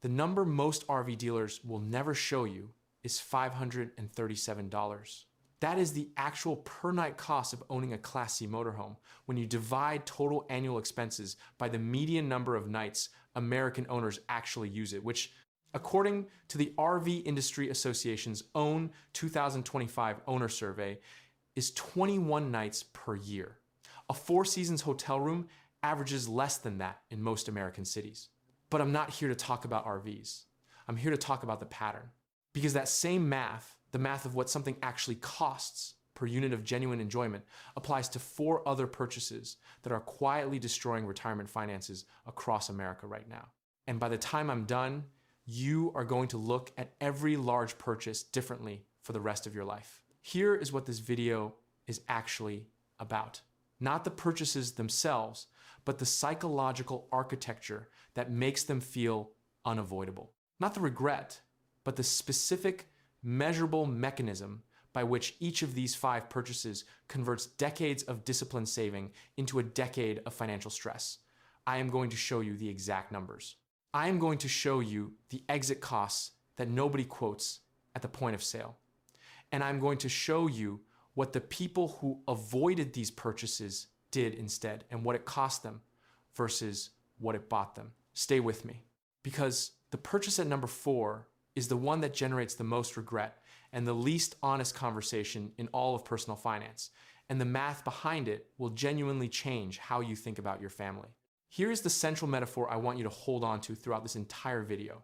The number most RV dealers will never show you is $537. That is the actual per night cost of owning a Class C motorhome when you divide total annual expenses by the median number of nights American owners actually use it, which, according to the RV Industry Association's own 2025 owner survey, is 21 nights per year. A Four Seasons hotel room averages less than that in most American cities. But I'm not here to talk about RVs. I'm here to talk about the pattern. Because that same math, the math of what something actually costs per unit of genuine enjoyment, applies to 4 other purchases that are quietly destroying retirement finances across America right now. And by the time I'm done, you are going to look at every large purchase differently for the rest of your life. Here is what this video is actually about. Not the purchases themselves, but the psychological architecture that makes them feel unavoidable. Not the regret, but the specific, measurable mechanism by which each of these 5 purchases converts decades of disciplined saving into a decade of financial stress. I am going to show you the exact numbers. I am going to show you the exit costs that nobody quotes at the point of sale. And I'm going to show you what the people who avoided these purchases did instead and what it cost them versus what it bought them. Stay with me, because the purchase at number 4 is the one that generates the most regret and the least honest conversation in all of personal finance. And the math behind it will genuinely change how you think about your family. Here's the central metaphor I want you to hold on to throughout this entire video.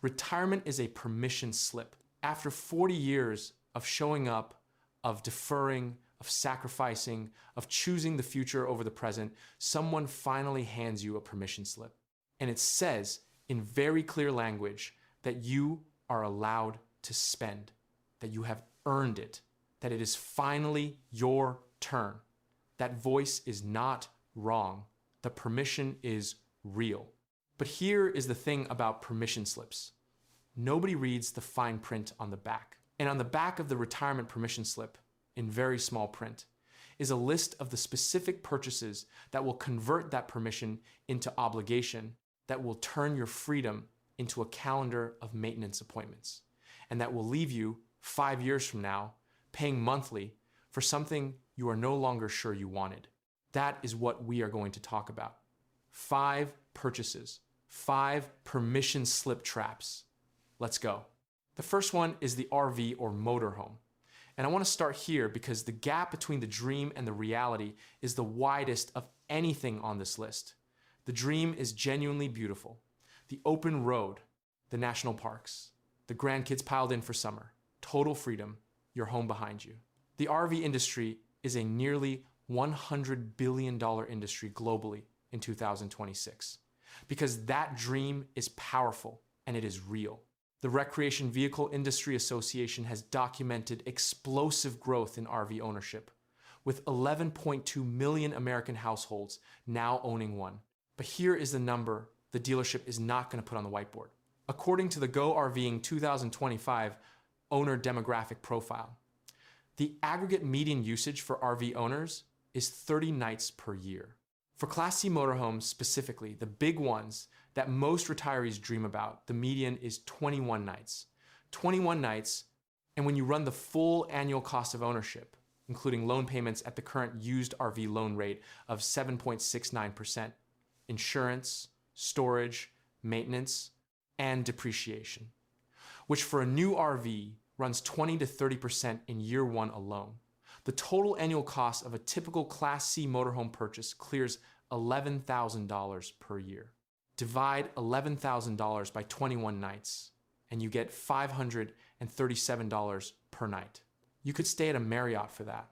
Retirement is a permission slip. After 40 years of showing up, of deferring, of sacrificing, of choosing the future over the present, someone finally hands you a permission slip. And it says in very clear language that you are allowed to spend, that you have earned it, that it is finally your turn. That voice is not wrong. The permission is real. But here is the thing about permission slips. Nobody reads the fine print on the back. And on the back of the retirement permission slip, in very small print, is a list of the specific purchases that will convert that permission into obligation, that will turn your freedom into a calendar of maintenance appointments, and that will leave you 5 years from now paying monthly for something you are no longer sure you wanted. That is what we are going to talk about. 5 purchases, 5 permission slip traps. Let's go. The first one is the RV or motorhome. And I want to start here because the gap between the dream and the reality is the widest of anything on this list. The dream is genuinely beautiful. The open road, the national parks, the grandkids piled in for summer, total freedom, your home behind you. The RV industry is a nearly $100 billion industry globally in 2026 because that dream is powerful and it is real. The Recreation Vehicle Industry Association has documented explosive growth in RV ownership, with 11.2 million American households now owning one. But here is the number the dealership is not going to put on the whiteboard. According to the Go RVing 2025 owner demographic profile, the aggregate median usage for RV owners is 30 nights per year. For Class C motorhomes specifically, the big ones that most retirees dream about, the median is 21 nights. 21 nights, and when you run the full annual cost of ownership, including loan payments at the current used RV loan rate of 7.69%, insurance, storage, maintenance, and depreciation, which for a new RV runs 20 to 30% in year 1 alone. The total annual cost of a typical Class C motorhome purchase clears $11,000 per year. Divide $11,000 by 21 nights, and you get $537 per night. You could stay at a Marriott for that,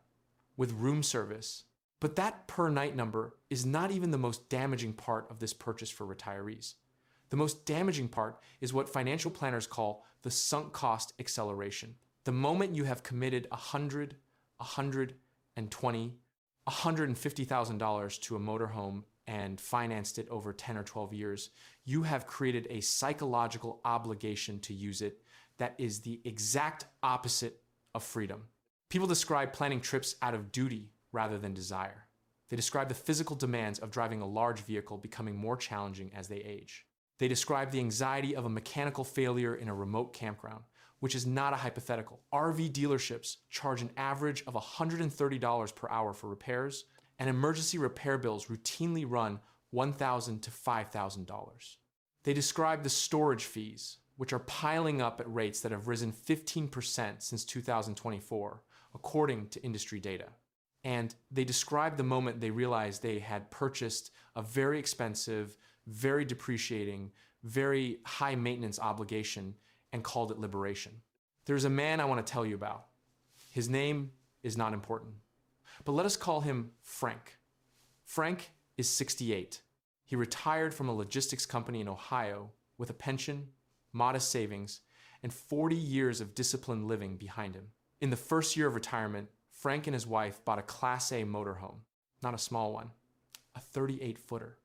with room service. But that per night number is not even the most damaging part of this purchase for retirees. The most damaging part is what financial planners call the sunk cost acceleration. The moment you have committed $100,000, $120,000, $150,000 to a motorhome and financed it over 10 or 12 years, you have created a psychological obligation to use it that is the exact opposite of freedom. People describe planning trips out of duty rather than desire. They describe the physical demands of driving a large vehicle becoming more challenging as they age. They describe the anxiety of a mechanical failure in a remote campground, which is not a hypothetical. RV dealerships charge an average of $130 per hour for repairs, and emergency repair bills routinely run $1,000 to $5,000. They describe the storage fees, which are piling up at rates that have risen 15% since 2024, according to industry data. And they describe the moment they realized they had purchased a very expensive, very depreciating, very high maintenance obligation and called it liberation. There's a man I want to tell you about. His name is not important, but let us call him Frank. Frank is 68. He retired from a logistics company in Ohio with a pension, modest savings, and 40 years of disciplined living behind him. In the first year of retirement, Frank and his wife bought a Class A motorhome, not a small one, a 38-footer.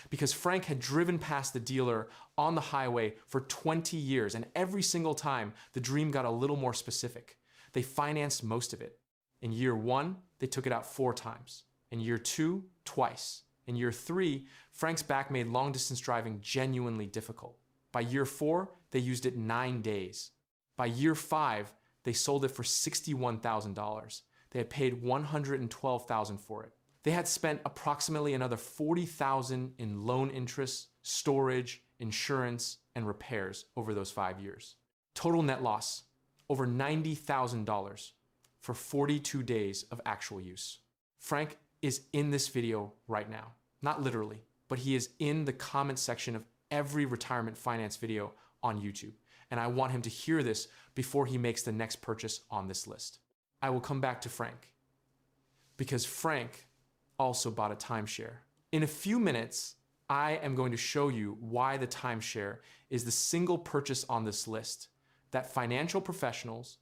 Because Frank had driven past the dealer on the highway for 20 years, and every single time the dream got a little more specific. They financed most of it. In year 1, they took it out 4 times. In year 2, twice. In year 3, Frank's back made long-distance driving genuinely difficult. By year 4, they used it 9 days. By year 5, they sold it for $61,000. They had paid $112,000 for it. They had spent approximately another $40,000 in loan interest, storage, insurance, and repairs over those 5 years. Total net loss, over $90,000 for 42 days of actual use. Frank is in this video right now. Not literally, but he is in the comment section of every retirement finance video on YouTube. And I want him to hear this before he makes the next purchase on this list. I will come back to Frank, because Frank also bought a timeshare. In a few minutes, I am going to show you why the timeshare is the single purchase on this list that financial professionals,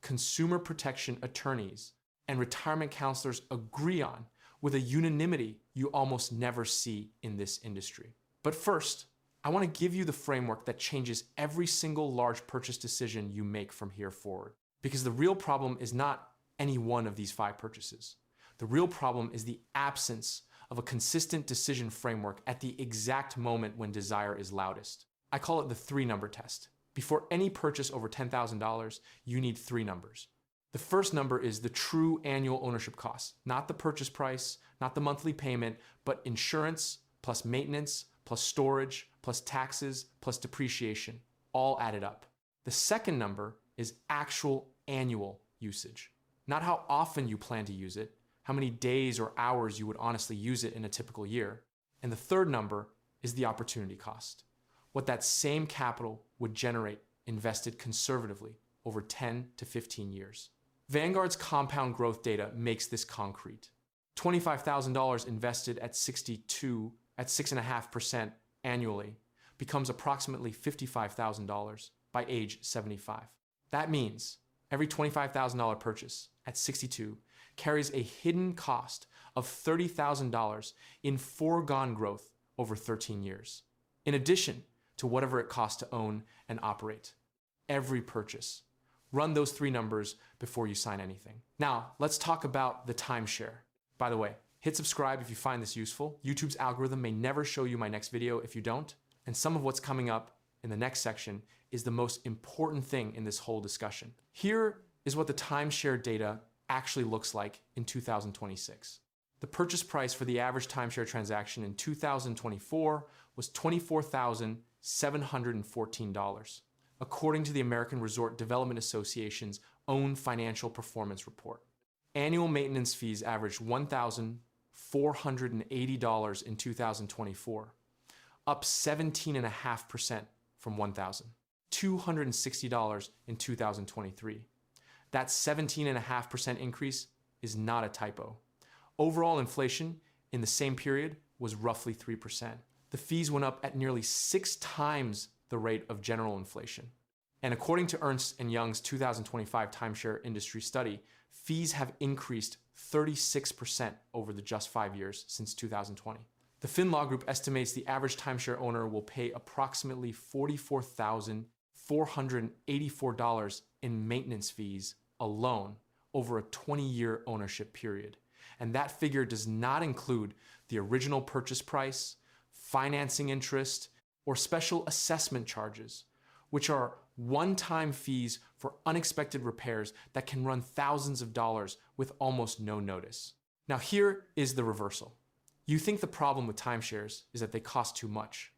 consumer protection attorneys, and retirement counselors agree on with a unanimity you almost never see in this industry. But first, I want to give you the framework that changes every single large purchase decision you make from here forward. Because the real problem is not any one of these 5 purchases. The real problem is the absence of a consistent decision framework at the exact moment when desire is loudest. I call it the 3-number test. Before any purchase over $10,000, you need 3 numbers. The first number is the true annual ownership cost, not the purchase price, not the monthly payment, but insurance plus maintenance plus storage plus taxes plus depreciation, all added up. The second number is actual annual usage, not how often you plan to use it, how many days or hours you would honestly use it in a typical year. And the third number is the opportunity cost, what that same capital would generate invested conservatively over 10 to 15 years. Vanguard's compound growth data makes this concrete. $25,000 invested at 6.5% annually becomes approximately $55,000 by age 75. That means every $25,000 purchase at 62 carries a hidden cost of $30,000 in foregone growth over 13 years, in addition to whatever it costs to own and operate. Every purchase. Run those 3 numbers before you sign anything. Now, let's talk about the timeshare. By the way, hit subscribe if you find this useful. YouTube's algorithm may never show you my next video if you don't. And some of what's coming up in the next section is the most important thing in this whole discussion. Here is what the timeshare data actually looks like in 2026. The purchase price for the average timeshare transaction in 2024 was $24,714, according to the American Resort Development Association's own financial performance report. Annual maintenance fees averaged $1,480 in 2024, up 17.5% from $1,260 in 2023. That 17.5% increase is not a typo. Overall inflation in the same period was roughly 3%. The fees went up at nearly 6 times the rate of general inflation. And according to Ernst & Young's 2025 timeshare industry study, fees have increased 36% over the just 5 years since 2020. The FinLaw Group estimates the average timeshare owner will pay approximately $44,484 in maintenance fees alone over a 20-year ownership period. And that figure does not include the original purchase price, financing interest, or special assessment charges, which are one-time fees for unexpected repairs that can run thousands of dollars with almost no notice. Now here is the reversal. You think the problem with timeshares is that they cost too much.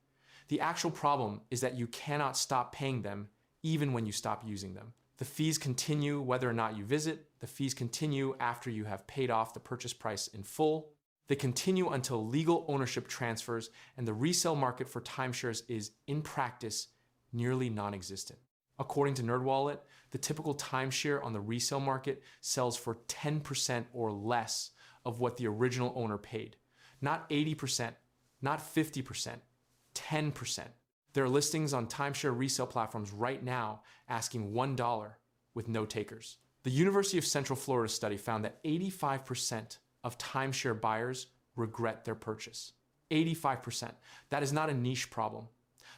The actual problem is that you cannot stop paying them even when you stop using them. The fees continue whether or not you visit. The fees continue after you have paid off the purchase price in full. They continue until legal ownership transfers, and the resale market for timeshares is, in practice, nearly non-existent. According to NerdWallet, the typical timeshare on the resale market sells for 10% or less of what the original owner paid. Not 80%, not 50%, 10%. There are listings on timeshare resale platforms right now asking $1 with no takers. The University of Central Florida study found that 85% of timeshare buyers regret their purchase. 85%. That is not a niche problem.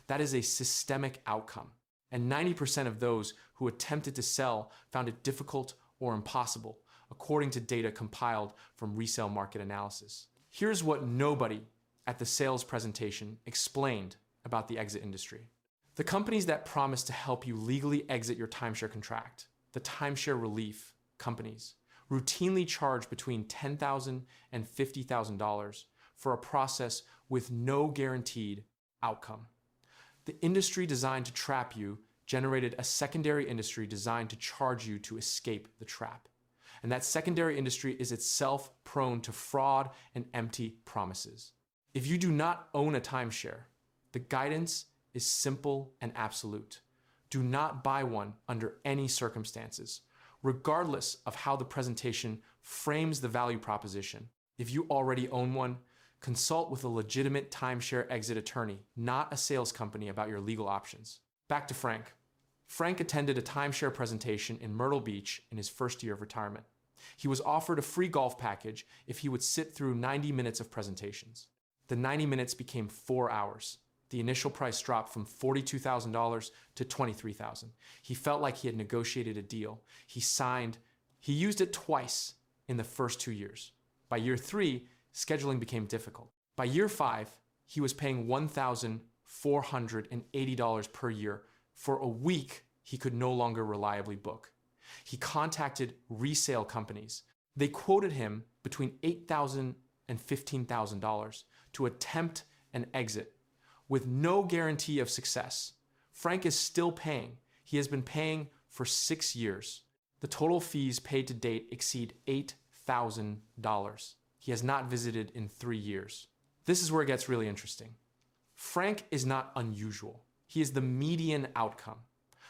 That is a systemic outcome. And 90% of those who attempted to sell found it difficult or impossible, according to data compiled from resale market analysis. Here's what nobody at the sales presentation explained about the exit industry. The companies that promise to help you legally exit your timeshare contract, the timeshare relief companies, routinely charge between $10,000 and $50,000 for a process with no guaranteed outcome. The industry designed to trap you generated a secondary industry designed to charge you to escape the trap. And that secondary industry is itself prone to fraud and empty promises. If you do not own a timeshare, the guidance is simple and absolute. Do not buy one under any circumstances, regardless of how the presentation frames the value proposition. If you already own one, consult with a legitimate timeshare exit attorney, not a sales company, about your legal options. Back to Frank. Frank attended a timeshare presentation in Myrtle Beach in his first year of retirement. He was offered a free golf package if he would sit through 90 minutes of presentations. The 90 minutes became 4 hours. The initial price dropped from $42,000 to $23,000. He felt like he had negotiated a deal. He signed. He used it twice in the first 2 years. By year 3, scheduling became difficult. By year 5, he was paying $1,480 per year for a week he could no longer reliably book. He contacted resale companies. They quoted him between $8,000 and $15,000 to attempt an exit with no guarantee of success. Frank is still paying. He has been paying for 6 years. The total fees paid to date exceed $8,000. He has not visited in 3 years. This is where it gets really interesting. Frank is not unusual. He is the median outcome.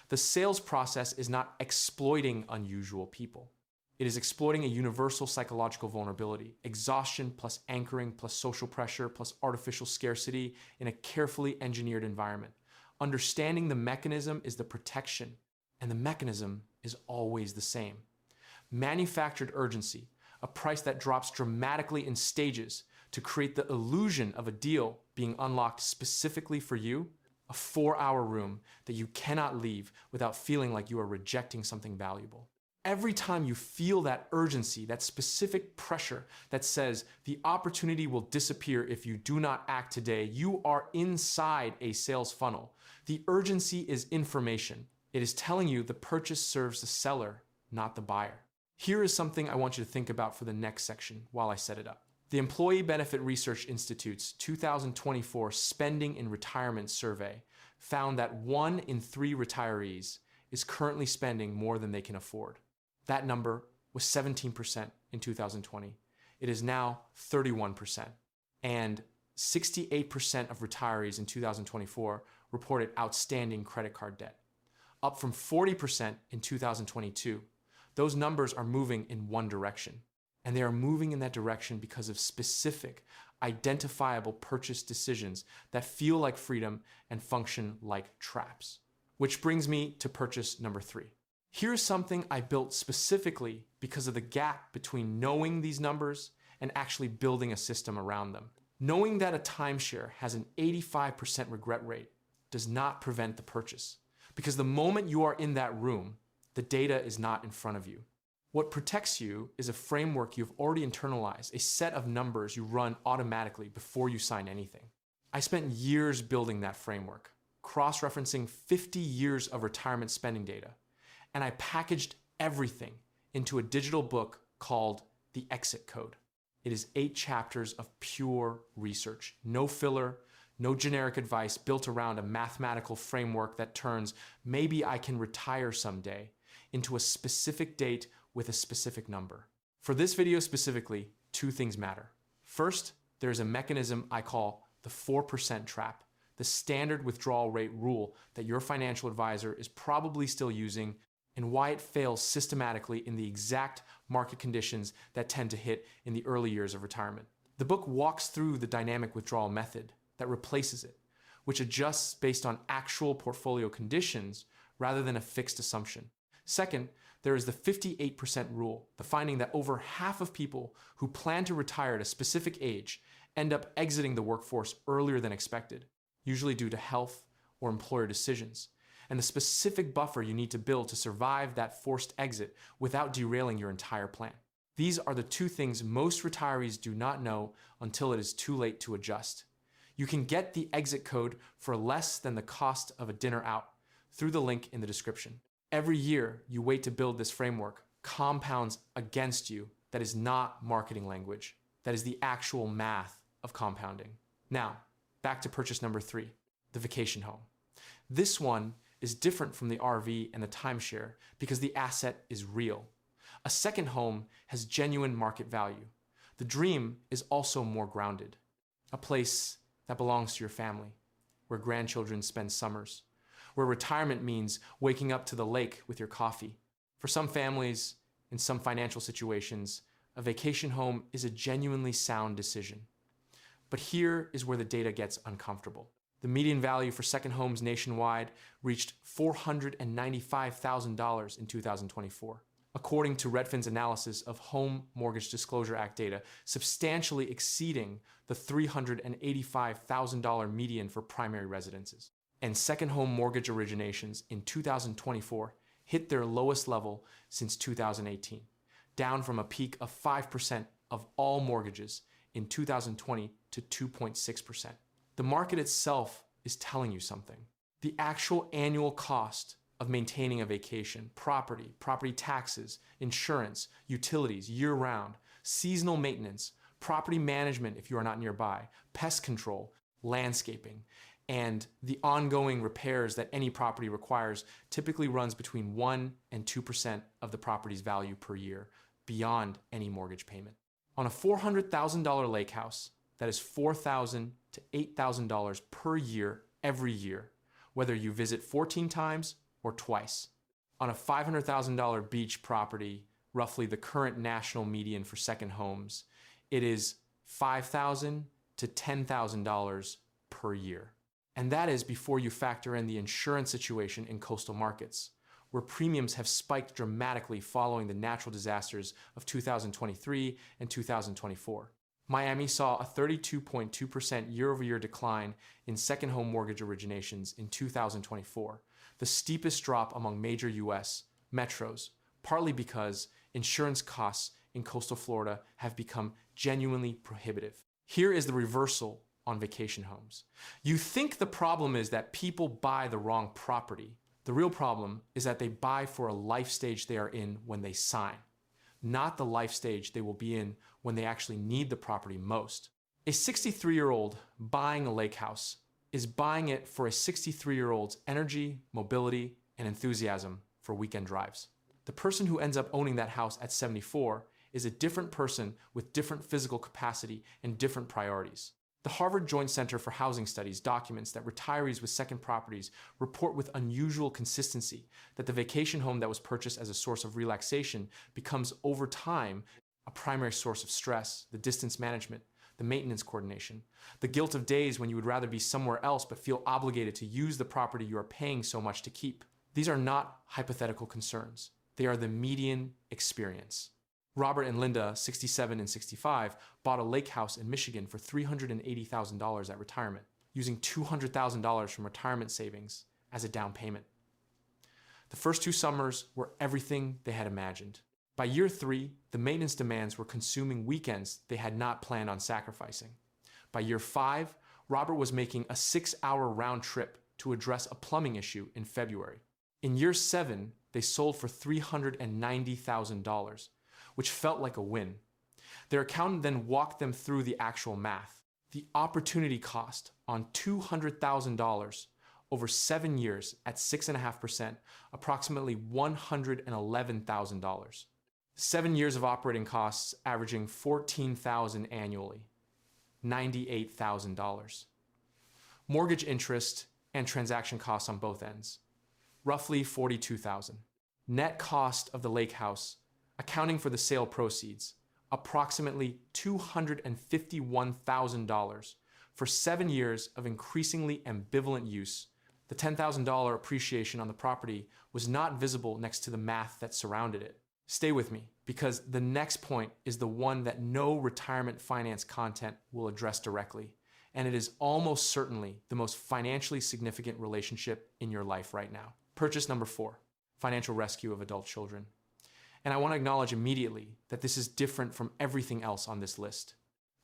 The sales process is not exploiting unusual people. It is exploiting a universal psychological vulnerability, exhaustion plus anchoring plus social pressure plus artificial scarcity in a carefully engineered environment. Understanding the mechanism is the protection, and the mechanism is always the same. Manufactured urgency, a price that drops dramatically in stages to create the illusion of a deal being unlocked specifically for you, a 4-hour room that you cannot leave without feeling like you are rejecting something valuable. Every time you feel that urgency, that specific pressure that says the opportunity will disappear if you do not act today, you are inside a sales funnel. The urgency is information. It is telling you the purchase serves the seller, not the buyer. Here is something I want you to think about for the next section while I set it up. The Employee Benefit Research Institute's 2024 Spending in Retirement Survey found that 1 in 3 retirees is currently spending more than they can afford. That number was 17% in 2020. It is now 31%. And 68% of retirees in 2024 reported outstanding credit card debt, up from 40% in 2022. Those numbers are moving in one direction. And they are moving in that direction because of specific, identifiable purchase decisions that feel like freedom and function like traps. Which brings me to purchase number 3. Here's something I built specifically because of the gap between knowing these numbers and actually building a system around them. Knowing that a timeshare has an 85% regret rate does not prevent the purchase, because the moment you are in that room, the data is not in front of you. What protects you is a framework you've already internalized, a set of numbers you run automatically before you sign anything. I spent years building that framework, cross-referencing 50 years of retirement spending data, and I packaged everything into a digital book called The Exit Code. It is 8 chapters of pure research, no filler, no generic advice built around a mathematical framework that turns "maybe I can retire someday" into a specific date with a specific number. For this video specifically, 2 things matter. First, there's a mechanism I call the 4% trap, the standard withdrawal rate rule that your financial advisor is probably still using, and why it fails systematically in the exact market conditions that tend to hit in the early years of retirement. The book walks through the dynamic withdrawal method that replaces it, which adjusts based on actual portfolio conditions rather than a fixed assumption. Second, there is the 58% rule, the finding that over half of people who plan to retire at a specific age end up exiting the workforce earlier than expected, usually due to health or employer decisions, and the specific buffer you need to build to survive that forced exit without derailing your entire plan. These are the 2 things most retirees do not know until it is too late to adjust. You can get the exit code for less than the cost of a dinner out through the link in the description. Every year you wait to build this framework compounds against you. That is not marketing language. That is the actual math of compounding. Now, back to purchase number 3, the vacation home. This one is different from the RV and the timeshare because the asset is real. A second home has genuine market value. The dream is also more grounded. A place that belongs to your family, where grandchildren spend summers, where retirement means waking up to the lake with your coffee. For some families, in some financial situations, a vacation home is a genuinely sound decision. But here is where the data gets uncomfortable. The median value for second homes nationwide reached $495,000 in 2024. According to Redfin's analysis of Home Mortgage Disclosure Act data, substantially exceeding the $385,000 median for primary residences. And second home mortgage originations in 2024 hit their lowest level since 2018, down from a peak of 5% of all mortgages in 2020 to 2.6%. The market itself is telling you something. The actual annual cost of maintaining a vacation, property taxes, insurance, utilities year-round, seasonal maintenance, property management if you are not nearby, pest control, landscaping, and the ongoing repairs that any property requires typically runs between 1% and 2% of the property's value per year, beyond any mortgage payment. On a $400,000 lake house, that is $4,000 to $8,000 per year every year, whether you visit 14 times or twice. On a $500,000 beach property, roughly the current national median for second homes, it is $5,000 to $10,000 per year. And that is before you factor in the insurance situation in coastal markets, where premiums have spiked dramatically following the natural disasters of 2023 and 2024. Miami saw a 32.2% year-over-year decline in second home mortgage originations in 2024, the steepest drop among major U.S. metros, partly because insurance costs in coastal Florida have become genuinely prohibitive. Here is the reversal on vacation homes. You think the problem is that people buy the wrong property. The real problem is that they buy for a life stage they are in when they sign, not the life stage they will be in when they actually need the property most. A 63-year-old buying a lake house is buying it for a 63-year-old's energy, mobility, and enthusiasm for weekend drives. The person who ends up owning that house at 74 is a different person with different physical capacity and different priorities. The Harvard Joint Center for Housing Studies documents that retirees with second properties report with unusual consistency that the vacation home that was purchased as a source of relaxation becomes, over time, a primary source of stress, the distance management, the maintenance coordination, the guilt of days when you would rather be somewhere else but feel obligated to use the property you are paying so much to keep. These are not hypothetical concerns. They are the median experience. Robert and Linda, 67 and 65, bought a lake house in Michigan for $380,000 at retirement, using $200,000 from retirement savings as a down payment. The first 2 summers were everything they had imagined. By year 3, the maintenance demands were consuming weekends they had not planned on sacrificing. By year 5, Robert was making a 6-hour round trip to address a plumbing issue in February. In year 7, they sold for $390,000, which felt like a win. Their accountant then walked them through the actual math. The opportunity cost on $200,000 over 7 years at 6.5%, approximately $111,000. 7 years of operating costs averaging $14,000 annually, $98,000. Mortgage interest and transaction costs on both ends, roughly $42,000. Net cost of the lake house, accounting for the sale proceeds, approximately $251,000 for 7 years of increasingly ambivalent use. The $10,000 appreciation on the property was not visible next to the math that surrounded it. Stay with me, because the next point is the one that no retirement finance content will address directly, and it is almost certainly the most financially significant relationship in your life right now. Purchase number 4, financial rescue of adult children. And I want to acknowledge immediately that this is different from everything else on this list.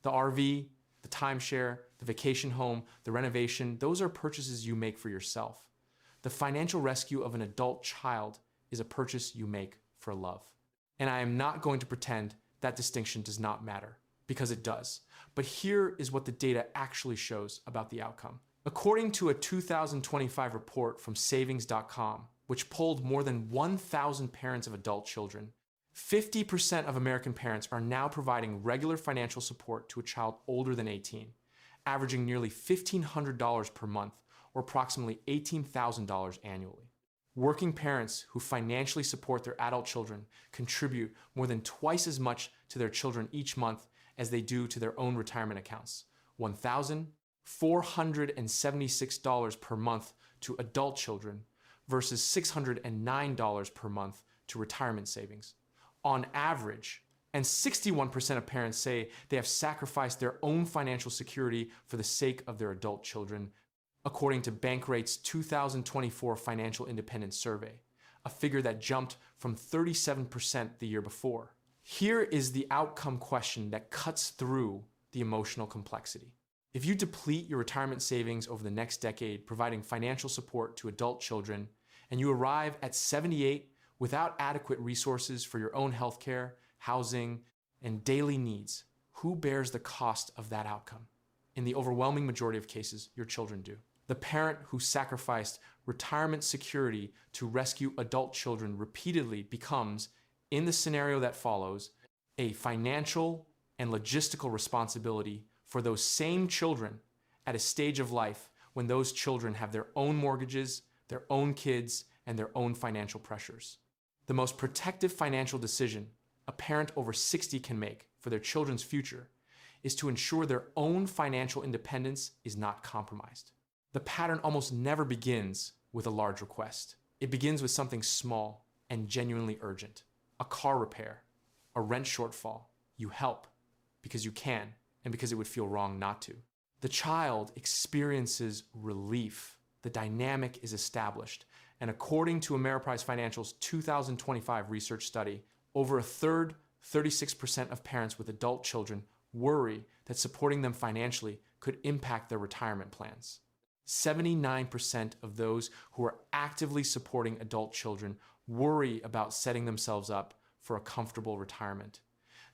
The RV, the timeshare, the vacation home, the renovation, those are purchases you make for yourself. The financial rescue of an adult child is a purchase you make for love. And I am not going to pretend that distinction does not matter, because it does. But here is what the data actually shows about the outcome. According to a 2025 report from savings.com, which polled more than 1,000 parents of adult children, 50% of American parents are now providing regular financial support to a child older than 18, averaging nearly $1,500 per month, or approximately $18,000 annually. Working parents who financially support their adult children contribute more than twice as much to their children each month as they do to their own retirement accounts, $1,476 per month to adult children versus $609 per month to retirement savings. On average, and 61% of parents say they have sacrificed their own financial security for the sake of their adult children, according to Bankrate's 2024 Financial Independence Survey, a figure that jumped from 37% the year before. Here is the outcome question that cuts through the emotional complexity. If you deplete your retirement savings over the next decade, providing financial support to adult children, and you arrive at 78 without adequate resources for your own healthcare, housing, and daily needs, who bears the cost of that outcome? In the overwhelming majority of cases, your children do. The parent who sacrificed retirement security to rescue adult children repeatedly becomes, in the scenario that follows, a financial and logistical responsibility for those same children at a stage of life when those children have their own mortgages, their own kids, and their own financial pressures. The most protective financial decision a parent over 60 can make for their children's future is to ensure their own financial independence is not compromised. The pattern almost never begins with a large request. It begins with something small and genuinely urgent. A car repair, a rent shortfall. You help because you can and because it would feel wrong not to. The child experiences relief. The dynamic is established. And according to Ameriprise Financial's 2025 research study, over a third, 36% of parents with adult children worry that supporting them financially could impact their retirement plans. 79% of those who are actively supporting adult children worry about setting themselves up for a comfortable retirement.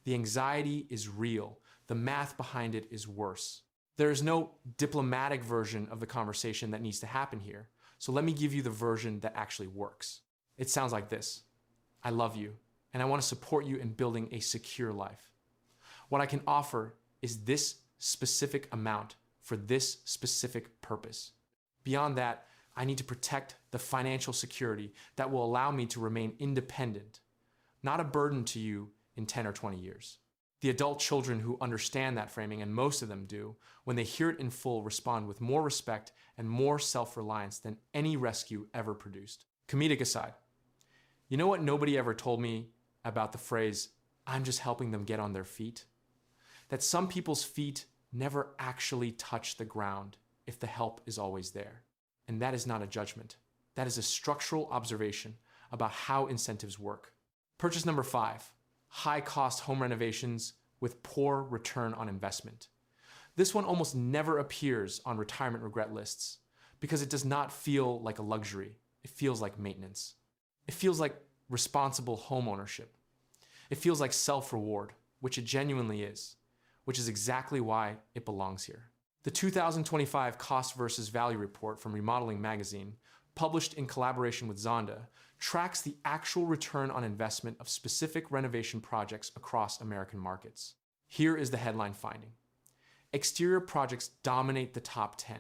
The anxiety is real. The math behind it is worse. There is no diplomatic version of the conversation that needs to happen here. So let me give you the version that actually works. It sounds like this. I love you, and I want to support you in building a secure life. What I can offer is this specific amount for this specific purpose. Beyond that, I need to protect the financial security that will allow me to remain independent, not a burden to you in 10 or 20 years. The adult children who understand that framing, and most of them do, when they hear it in full, respond with more respect and more self-reliance than any rescue ever produced. Comedic aside, you know what nobody ever told me about the phrase, I'm just helping them get on their feet? That some people's feet never actually touch the ground if the help is always there. And that is not a judgment. That is a structural observation about how incentives work. Purchase number 5, high-cost home renovations with poor return on investment. This one almost never appears on retirement regret lists because it does not feel like a luxury. It feels like maintenance. It feels like responsible home ownership. It feels like self-reward, which it genuinely is, which is exactly why it belongs here. The 2025 Cost versus Value report from Remodeling Magazine, published in collaboration with Zonda, tracks the actual return on investment of specific renovation projects across American markets. Here is the headline finding. Exterior projects dominate the top 10.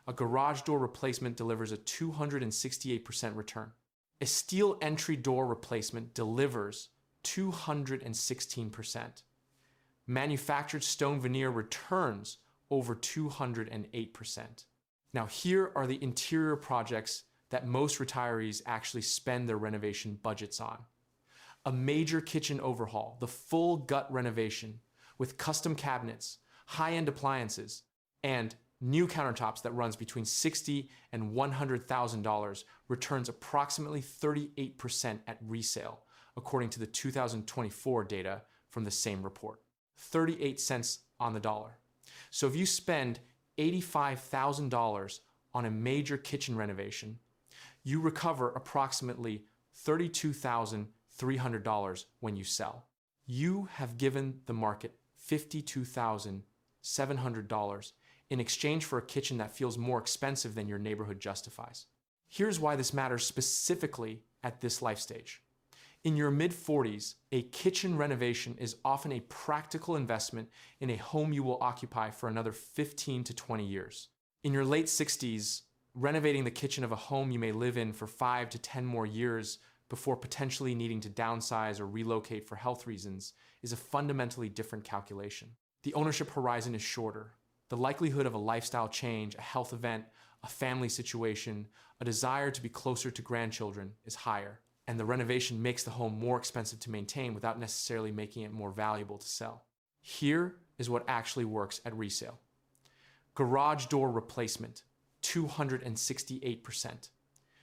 A garage door replacement delivers a 268% return. A steel entry door replacement delivers 216%. Manufactured stone veneer returns over 208%. Now here are the interior projects that most retirees actually spend their renovation budgets on. A major kitchen overhaul, the full gut renovation with custom cabinets, high-end appliances, and new countertops that runs between $60,000 and $100,000 returns approximately 38% at resale, according to the 2024 data from the same report. 38 cents on the dollar. So if you spend $85,000 on a major kitchen renovation, you recover approximately $32,300 when you sell. You have given the market $52,700 in exchange for a kitchen that feels more expensive than your neighborhood justifies. Here's why this matters specifically at this life stage. In your mid-40s, a kitchen renovation is often a practical investment in a home you will occupy for another 15 to 20 years. In your late 60s, renovating the kitchen of a home you may live in for 5 to 10 more years before potentially needing to downsize or relocate for health reasons is a fundamentally different calculation. The ownership horizon is shorter. The likelihood of a lifestyle change, a health event, a family situation, a desire to be closer to grandchildren is higher. And the renovation makes the home more expensive to maintain without necessarily making it more valuable to sell. Here is what actually works at resale. Garage door replacement, 268%.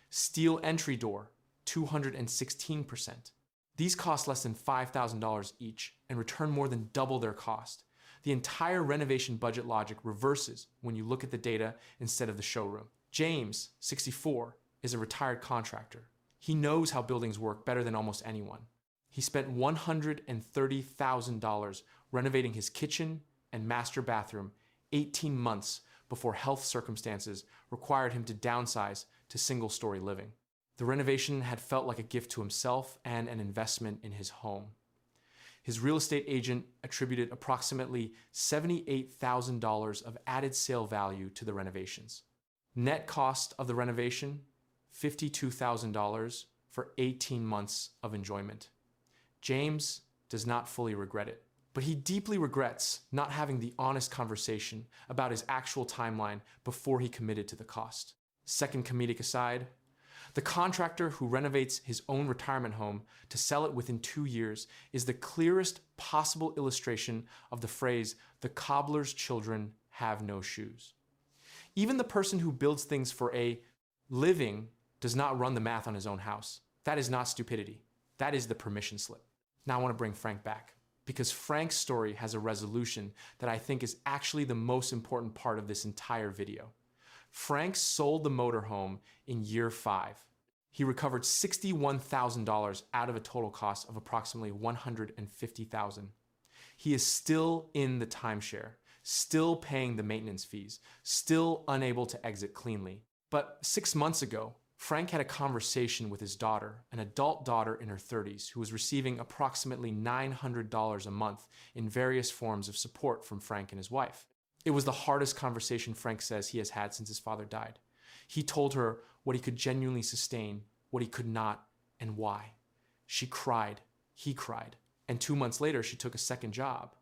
Steel entry door, 216%. These cost less than $5,000 each and return more than double their cost. The entire renovation budget logic reverses when you look at the data instead of the showroom. James, 64, is a retired contractor. He knows how buildings work better than almost anyone. He spent $130,000 renovating his kitchen and master bathroom 18 months before health circumstances required him to downsize to single-story living. The renovation had felt like a gift to himself and an investment in his home. His real estate agent attributed approximately $78,000 of added sale value to the renovations. Net cost of the renovation, $52,000 for 18 months of enjoyment. James does not fully regret it, but he deeply regrets not having the honest conversation about his actual timeline before he committed to the cost. Second comedic aside, the contractor who renovates his own retirement home to sell it within 2 years is the clearest possible illustration of the phrase, "the cobbler's children have no shoes." Even the person who builds things for a living does not run the math on his own house. That is not stupidity. That is the permission slip. Now I want to bring Frank back, because Frank's story has a resolution that I think is actually the most important part of this entire video. Frank sold the motorhome in year 5. He recovered $61,000 out of a total cost of approximately $150,000. He is still in the timeshare, still paying the maintenance fees, still unable to exit cleanly. But 6 months ago, Frank had a conversation with his daughter, an adult daughter in her 30s, who was receiving approximately $900 a month in various forms of support from Frank and his wife. It was the hardest conversation Frank says he has had since his father died. He told her what he could genuinely sustain, what he could not, and why. She cried, he cried, and 2 months later she took a second job.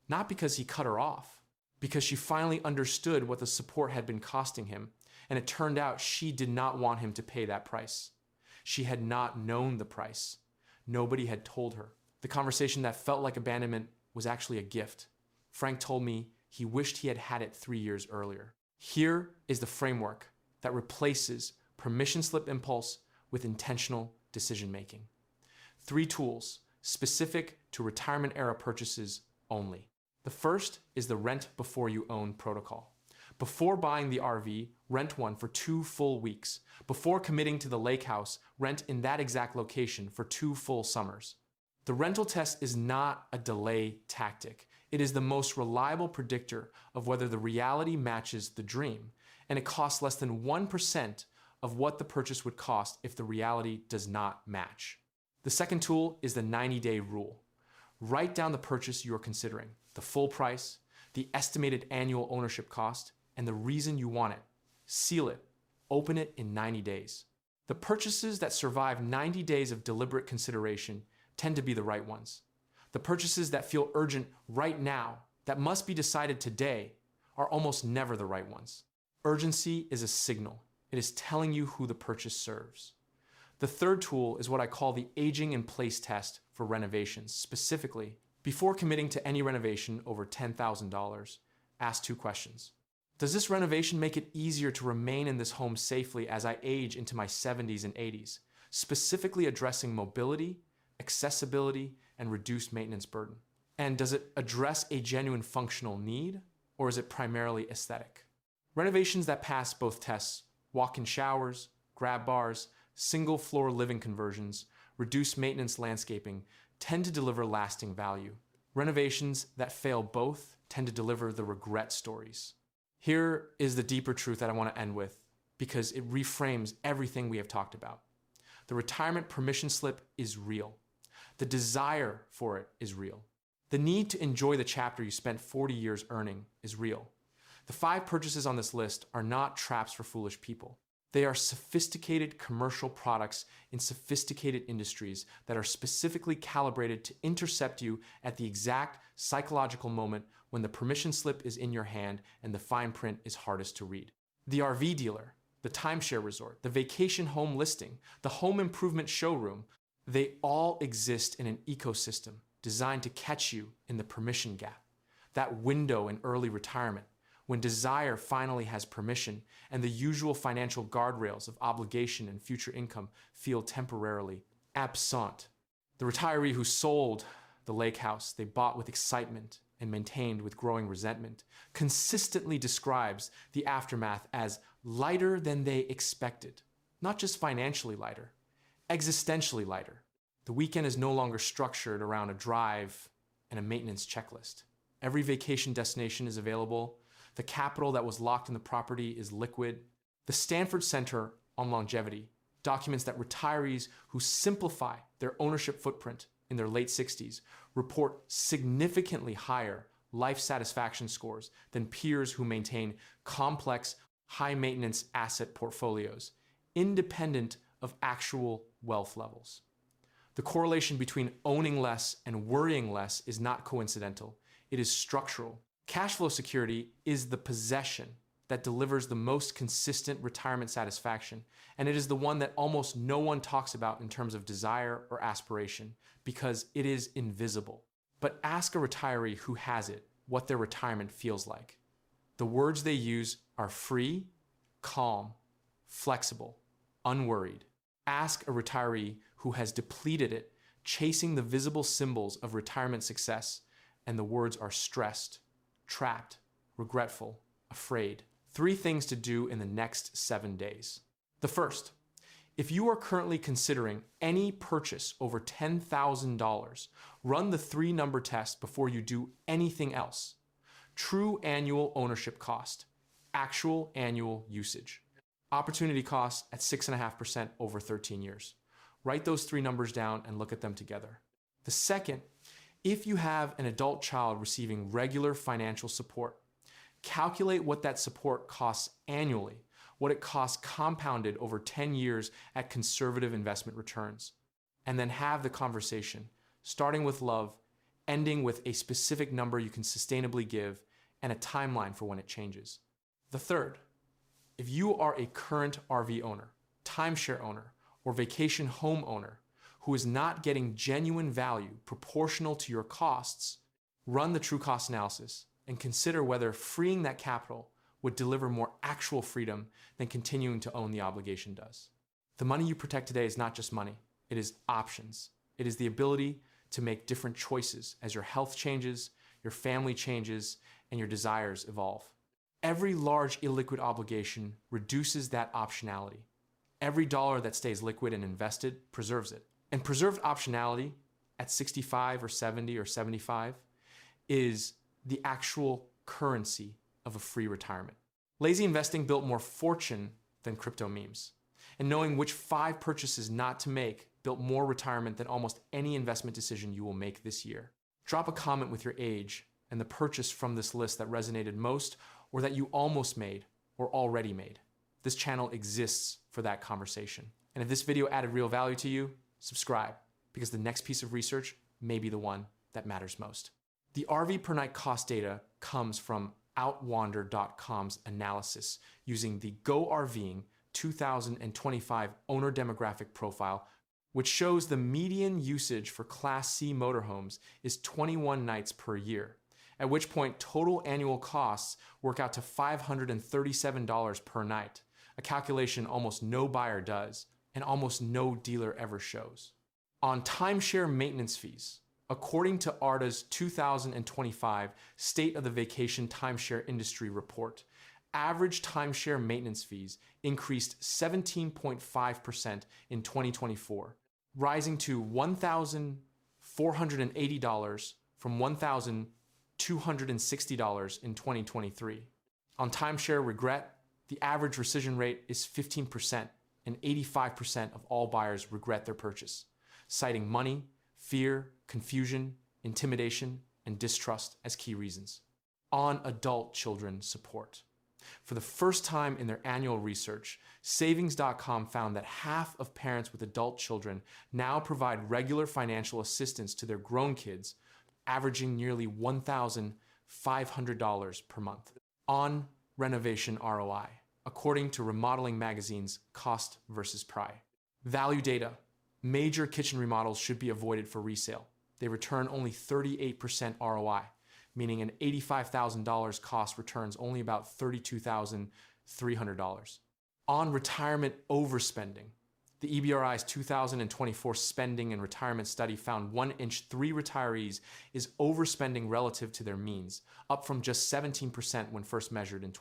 Not because he cut her off, because she finally understood what the support had been costing him, and it turned out she did not want him to pay that price. She had not known the price. Nobody had told her. The conversation that felt like abandonment was actually a gift. Frank told me he wished he had had it 3 years earlier. Here is the framework that replaces permission slip impulse with intentional decision making. 3 tools specific to retirement era purchases only. The first is the rent before you own protocol. Before buying the RV, rent one for 2 full weeks. Before committing to the lake house, rent in that exact location for 2 full summers. The rental test is not a delay tactic. It is the most reliable predictor of whether the reality matches the dream, and it costs less than 1% of what the purchase would cost if the reality does not match. The second tool is the 90-day rule. Write down the purchase you are considering, the full price, the estimated annual ownership cost, and the reason you want it. Seal it. Open it in 90 days. The purchases that survive 90 days of deliberate consideration tend to be the right ones. The purchases that feel urgent right now, that must be decided today, are almost never the right ones. Urgency is a signal. It is telling you who the purchase serves. The third tool is what I call the aging in place test for renovations. Specifically, before committing to any renovation over $10,000, ask 2 questions. Does this renovation make it easier to remain in this home safely as I age into my 70s and 80s? Specifically addressing mobility, accessibility, and reduced maintenance burden. And does it address a genuine functional need, or is it primarily aesthetic? Renovations that pass both tests, walk-in showers, grab bars, single-floor living conversions, reduced maintenance landscaping, tend to deliver lasting value. Renovations that fail both tend to deliver the regret stories. Here is the deeper truth that I want to end with, because it reframes everything we have talked about. The retirement permission slip is real. The desire for it is real. The need to enjoy the chapter you spent 40 years earning is real. The 5 purchases on this list are not traps for foolish people. They are sophisticated commercial products in sophisticated industries that are specifically calibrated to intercept you at the exact psychological moment when the permission slip is in your hand and the fine print is hardest to read. The RV dealer, the timeshare resort, the vacation home listing, the home improvement showroom, they all exist in an ecosystem designed to catch you in the permission gap, that window in early retirement, when desire finally has permission and the usual financial guardrails of obligation and future income feel temporarily absent. The retiree who sold the lake house they bought with excitement and maintained with growing resentment consistently describes the aftermath as lighter than they expected. Not just financially lighter, existentially lighter. The weekend is no longer structured around a drive and a maintenance checklist. Every vacation destination is available. The capital that was locked in the property is liquid. The Stanford Center on Longevity documents that retirees who simplify their ownership footprint in their late 60s report significantly higher life satisfaction scores than peers who maintain complex, high-maintenance asset portfolios, independent of actual wealth levels. The correlation between owning less and worrying less is not coincidental. It is structural. Cash flow security is the possession that delivers the most consistent retirement satisfaction, and it is the one that almost no one talks about in terms of desire or aspiration because it is invisible. But ask a retiree who has it what their retirement feels like. The words they use are free, calm, flexible, unworried. Ask a retiree who has depleted it, chasing the visible symbols of retirement success, and the words are stressed, trapped, regretful, afraid. 3 things to do in the next 7 days. The first, if you are currently considering any purchase over $10,000, run the 3-number test before you do anything else. True annual ownership cost, actual annual usage. Opportunity cost at 6.5% over 13 years. Write those 3 numbers down and look at them together. The second, if you have an adult child receiving regular financial support, calculate what that support costs annually, what it costs compounded over 10 years at conservative investment returns, and then have the conversation, starting with love, ending with a specific number you can sustainably give, and a timeline for when it changes. The third, if you are a current RV owner, timeshare owner, or vacation home owner who is not getting genuine value proportional to your costs, run the true cost analysis and consider whether freeing that capital would deliver more actual freedom than continuing to own the obligation does. The money you protect today is not just money, it is options. It is the ability to make different choices as your health changes, your family changes, and your desires evolve. Every large illiquid obligation reduces that optionality. Every dollar that stays liquid and invested preserves it. And preserved optionality at 65 or 70 or 75 is the actual currency of a free retirement. Lazy investing built more fortune than crypto memes. And knowing which 5 purchases not to make built more retirement than almost any investment decision you will make this year. Drop a comment with your age and the purchase from this list that resonated most or that you almost made or already made. This channel exists for that conversation. And if this video added real value to you, subscribe, because the next piece of research may be the one that matters most. The RV per night cost data comes from Outwander.com's analysis using the Go RVing 2025 owner demographic profile, which shows the median usage for Class C motorhomes is 21 nights per year, at which point total annual costs work out to $537 per night, a calculation almost no buyer does and almost no dealer ever shows. On timeshare maintenance fees, according to ARDA's 2025 State of the Vacation Timeshare Industry Report, average timeshare maintenance fees increased 17.5% in 2024, rising to $1,480 from $1,260 in 2023. On timeshare regret, the average rescission rate is 15%, and 85% of all buyers regret their purchase, citing money, fear, confusion, intimidation, and distrust as key reasons. On adult children support. For the first time in their annual research, Savings.com found that half of parents with adult children now provide regular financial assistance to their grown kids, averaging nearly $1,500 per month. On renovation ROI, according to Remodeling Magazine's Cost versus Pry. Value data. Major kitchen remodels should be avoided for resale. They return only 38% ROI, meaning an $85,000 cost returns only about $32,300. On retirement overspending, the EBRI's 2024 spending and retirement study found 1-inch 3 retirees is overspending relative to their means, up from just 17% when first measured in